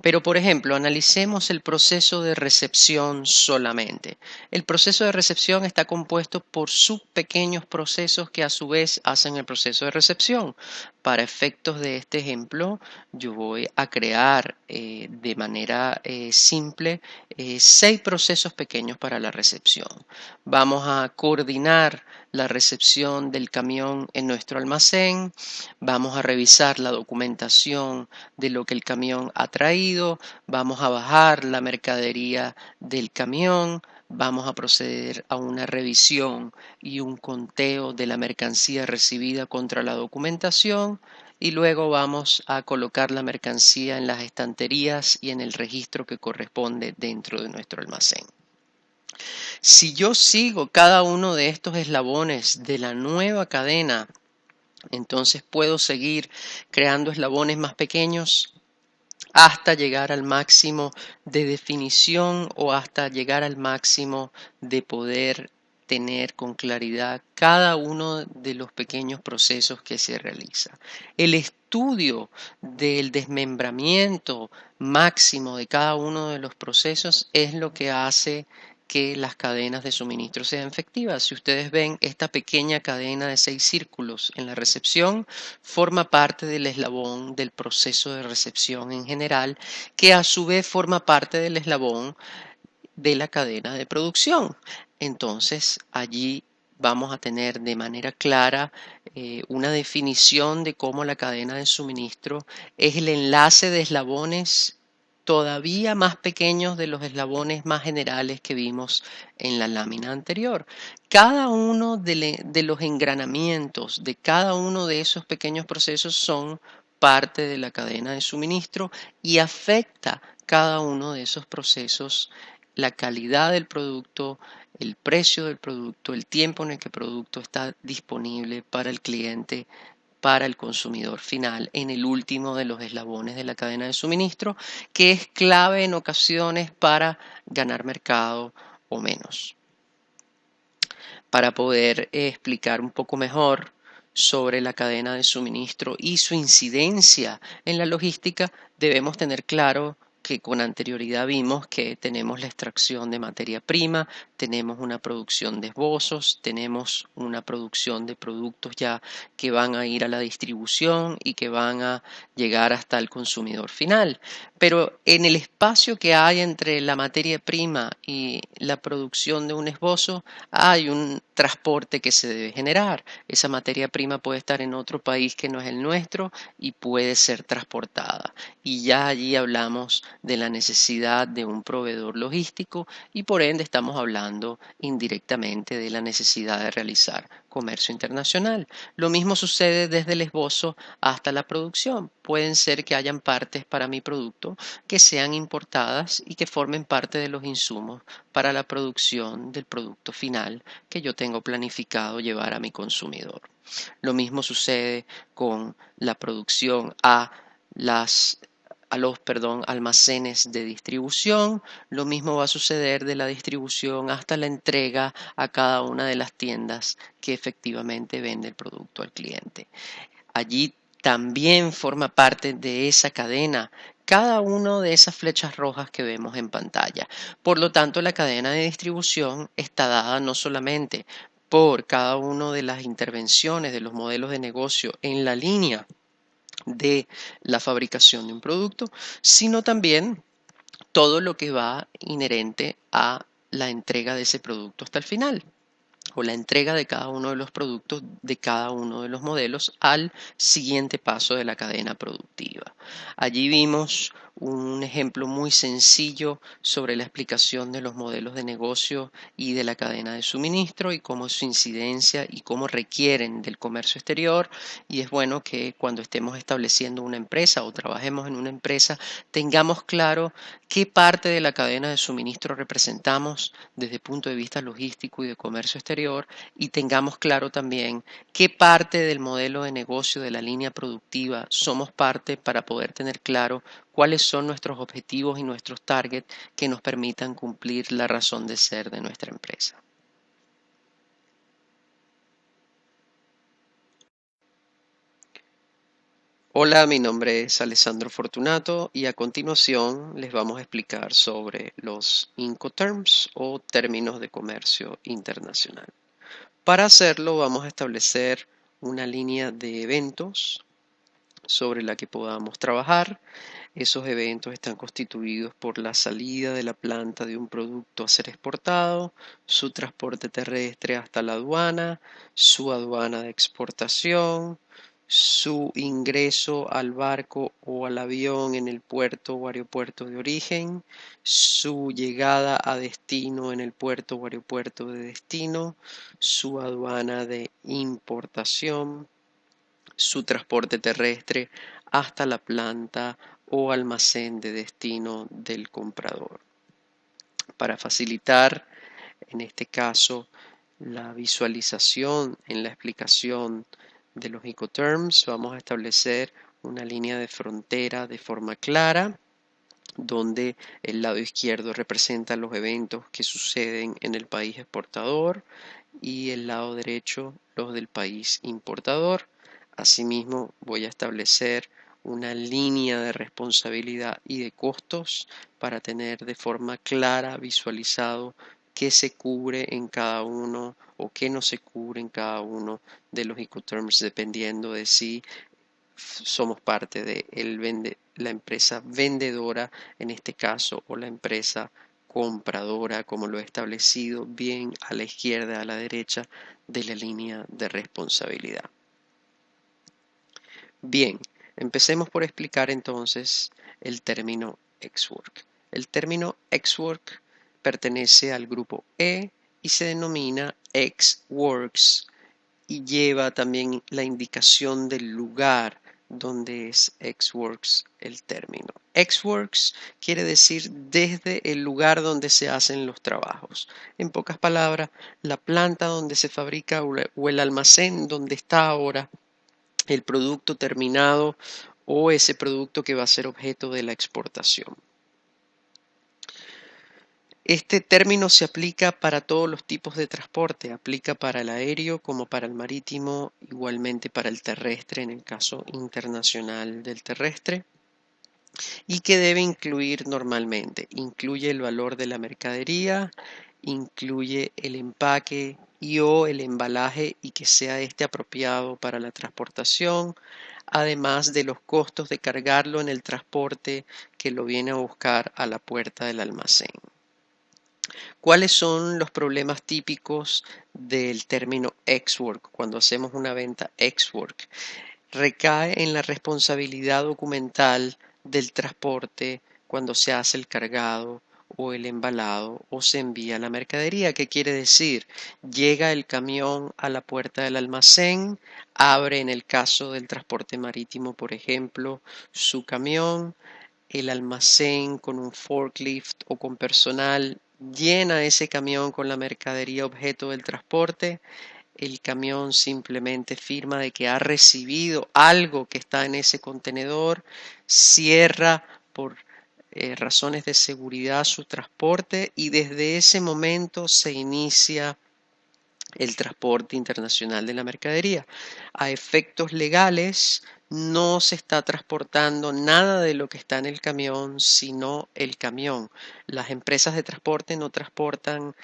Pero, por ejemplo, analicemos el proceso de recepción solamente. El proceso de recepción está compuesto por subpequeños procesos que a su vez hacen el proceso de recepción. Para efectos de este ejemplo, yo voy a crear de manera simple 6 procesos pequeños para la recepción. Vamos a coordinar la recepción del camión en nuestro almacén, vamos a revisar la documentación de lo que el camión ha traído, vamos a bajar la mercadería del camión, vamos a proceder a una revisión y un conteo de la mercancía recibida contra la documentación y luego vamos a colocar la mercancía en las estanterías y en el registro que corresponde dentro de nuestro almacén. Si yo sigo cada uno de estos eslabones de la nueva cadena, entonces puedo seguir creando eslabones más pequeños hasta llegar al máximo de definición o hasta llegar al máximo de poder tener con claridad cada uno de los pequeños procesos que se realiza. El estudio del desmembramiento máximo de cada uno de los procesos es lo que hace que las cadenas de suministro sean efectivas. Si ustedes ven esta pequeña cadena de 6 círculos en la recepción, forma parte del eslabón del proceso de recepción en general, que a su vez forma parte del eslabón de la cadena de producción. Entonces, allí vamos a tener de manera clara una definición de cómo la cadena de suministro es el enlace de eslabones todavía más pequeños de los eslabones más generales que vimos en la lámina anterior. Cada uno de los engranamientos de cada uno de esos pequeños procesos son parte de la cadena de suministro y afecta cada uno de esos procesos la calidad del producto, el precio del producto, el tiempo en el que el producto está disponible para el cliente, para el consumidor final, en el último de los eslabones de la cadena de suministro, que es clave en ocasiones para ganar mercado o menos. Para poder explicar un poco mejor sobre la cadena de suministro y su incidencia en la logística, debemos tener claro que con anterioridad vimos que tenemos la extracción de materia prima, tenemos una producción de esbozos, tenemos una producción de productos ya que van a ir a la distribución y que van a llegar hasta el consumidor final. Pero en el espacio que hay entre la materia prima y la producción de un esbozo, hay un transporte que se debe generar. Esa materia prima puede estar en otro país que no es el nuestro y puede ser transportada. Y ya allí hablamos de la necesidad de un proveedor logístico y por ende estamos hablando indirectamente de la necesidad de realizar comercio internacional. Lo mismo sucede desde el esbozo hasta la producción. Pueden ser que hayan partes para mi producto que sean importadas y que formen parte de los insumos para la producción del producto final que yo tengo planificado llevar a mi consumidor. Lo mismo sucede con la producción a los almacenes de distribución. Lo mismo va a suceder de la distribución hasta la entrega a cada una de las tiendas que efectivamente vende el producto al cliente. Allí también forma parte de esa cadena cada una de esas flechas rojas que vemos en pantalla. Por lo tanto, la cadena de distribución está dada no solamente por cada una de las intervenciones de los modelos de negocio en la línea de la fabricación de un producto, sino también todo lo que va inherente a la entrega de ese producto hasta el final o la entrega de cada uno de los productos de cada uno de los modelos al siguiente paso de la cadena productiva. Allí vimos un ejemplo muy sencillo sobre la explicación de los modelos de negocio y de la cadena de suministro y cómo su incidencia y cómo requieren del comercio exterior. Y es bueno que cuando estemos estableciendo una empresa o trabajemos en una empresa tengamos claro qué parte de la cadena de suministro representamos desde el punto de vista logístico y de comercio exterior y tengamos claro también qué parte del modelo de negocio de la línea productiva somos parte para poder tener claro cuáles son nuestros objetivos y nuestros targets que nos permitan cumplir la razón de ser de nuestra empresa. Hola, mi nombre es Alessandro Fortunato y a continuación les vamos a explicar sobre los Incoterms o términos de comercio internacional. Para hacerlo vamos a establecer una línea de eventos sobre la que podamos trabajar. Esos eventos están constituidos por la salida de la planta de un producto a ser exportado, su transporte terrestre hasta la aduana, su aduana de exportación, su ingreso al barco o al avión en el puerto o aeropuerto de origen, su llegada a destino en el puerto o aeropuerto de destino, su aduana de importación, su transporte terrestre hasta la planta o almacén de destino del comprador. Para facilitar, en este caso, la visualización en la explicación de los Incoterms, vamos a establecer una línea de frontera de forma clara donde el lado izquierdo representa los eventos que suceden en el país exportador y el lado derecho los del país importador. Asimismo, voy a establecer una línea de responsabilidad y de costos para tener de forma clara visualizado qué se cubre en cada uno o qué no se cubre en cada uno de los Incoterms, dependiendo de si somos parte de la empresa vendedora en este caso o la empresa compradora, como lo he establecido bien a la izquierda, a la derecha de la línea de responsabilidad. Bien, empecemos por explicar entonces el término ex-work. El término ex-work pertenece al grupo E y se denomina ex-works y lleva también la indicación del lugar donde es ex-works el término. Ex-works quiere decir desde el lugar donde se hacen los trabajos. En pocas palabras, la planta donde se fabrica o el almacén donde está ahora el producto terminado o ese producto que va a ser objeto de la exportación. Este término se aplica para todos los tipos de transporte, aplica para el aéreo como para el marítimo, igualmente para el terrestre en el caso internacional del terrestre, y que debe incluir normalmente. Incluye el valor de la mercadería, incluye el empaque y o el embalaje y que sea este apropiado para la transportación, además de los costos de cargarlo en el transporte que lo viene a buscar a la puerta del almacén. ¿Cuáles son los problemas típicos del término ex-work cuando hacemos una venta ex-work? Recae en la responsabilidad documental del transporte cuando se hace el cargado o el embalado o se envía la mercadería. ¿Qué quiere decir? Llega el camión a la puerta del almacén, abre en el caso del transporte marítimo, por ejemplo, su camión, el almacén con un forklift o con personal llena ese camión con la mercadería objeto del transporte. El camión simplemente firma de que ha recibido algo que está en ese contenedor, cierra por razones de seguridad su transporte y desde ese momento se inicia el transporte internacional de la mercadería. A efectos legales, no se está transportando nada de lo que está en el camión, sino el camión. Las empresas de transporte no transportan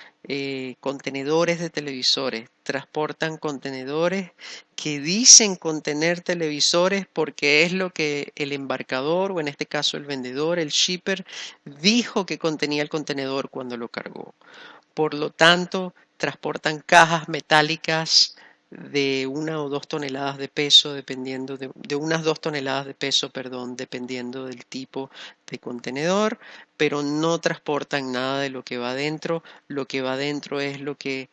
contenedores de televisores, transportan contenedores que dicen contener televisores porque es lo que el embarcador, o en este caso el vendedor, el shipper, dijo que contenía el contenedor cuando lo cargó. Por lo tanto, transportan cajas metálicas de 1 o 2 toneladas de peso, dependiendo de unas 2 toneladas de peso, perdón, dependiendo del tipo de contenedor, pero no transportan nada de lo que va adentro. Lo que va adentro es lo que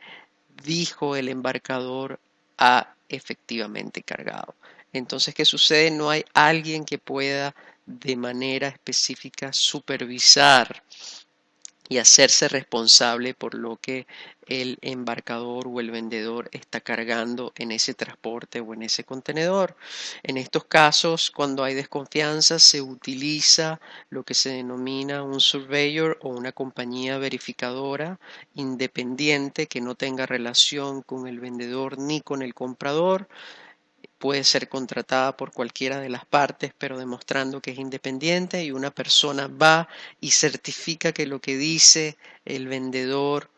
dijo el embarcador ha efectivamente cargado. Entonces, ¿qué sucede? No hay alguien que pueda de manera específica supervisar y hacerse responsable por lo que el embarcador o el vendedor está cargando en ese transporte o en ese contenedor. En estos casos, cuando hay desconfianza, se utiliza lo que se denomina un surveyor o una compañía verificadora independiente que no tenga relación con el vendedor ni con el comprador. Puede ser contratada por cualquiera de las partes, pero demostrando que es independiente, y una persona va y certifica que lo que dice el vendedor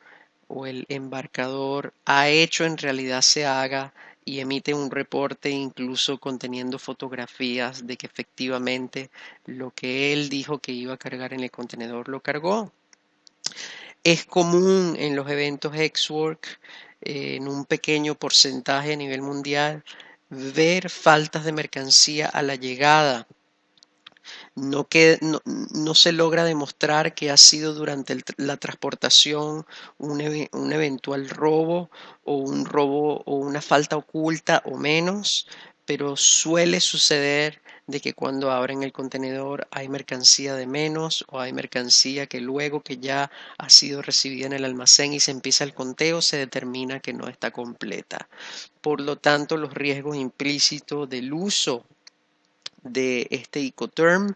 o el embarcador ha hecho en realidad se haga y emite un reporte incluso conteniendo fotografías de que efectivamente lo que él dijo que iba a cargar en el contenedor lo cargó. Es común en los eventos ex-work, en un pequeño porcentaje a nivel mundial, ver faltas de mercancía a la llegada. No se logra demostrar que ha sido durante la transportación un eventual robo o un robo o una falta oculta o menos, pero suele suceder de que cuando abren el contenedor hay mercancía de menos o hay mercancía que luego que ya ha sido recibida en el almacén y se empieza el conteo se determina que no está completa. Por lo tanto, los riesgos implícitos del uso de este Incoterm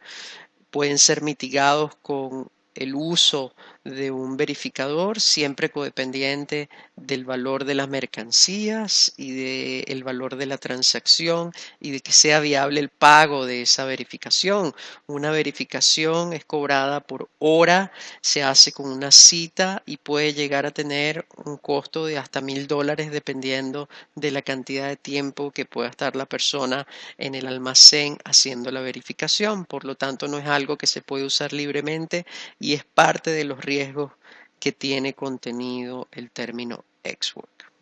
pueden ser mitigados con el uso de un verificador, siempre codependiente del valor de las mercancías y del valor de la transacción y de que sea viable el pago de esa verificación. Una verificación es cobrada por hora, se hace con una cita y puede llegar a tener un costo de hasta $1000 dependiendo de la cantidad de tiempo que pueda estar la persona en el almacén haciendo la verificación. Por lo tanto, no es algo que se puede usar libremente y es parte de los riesgos que tiene contenido el término ex work.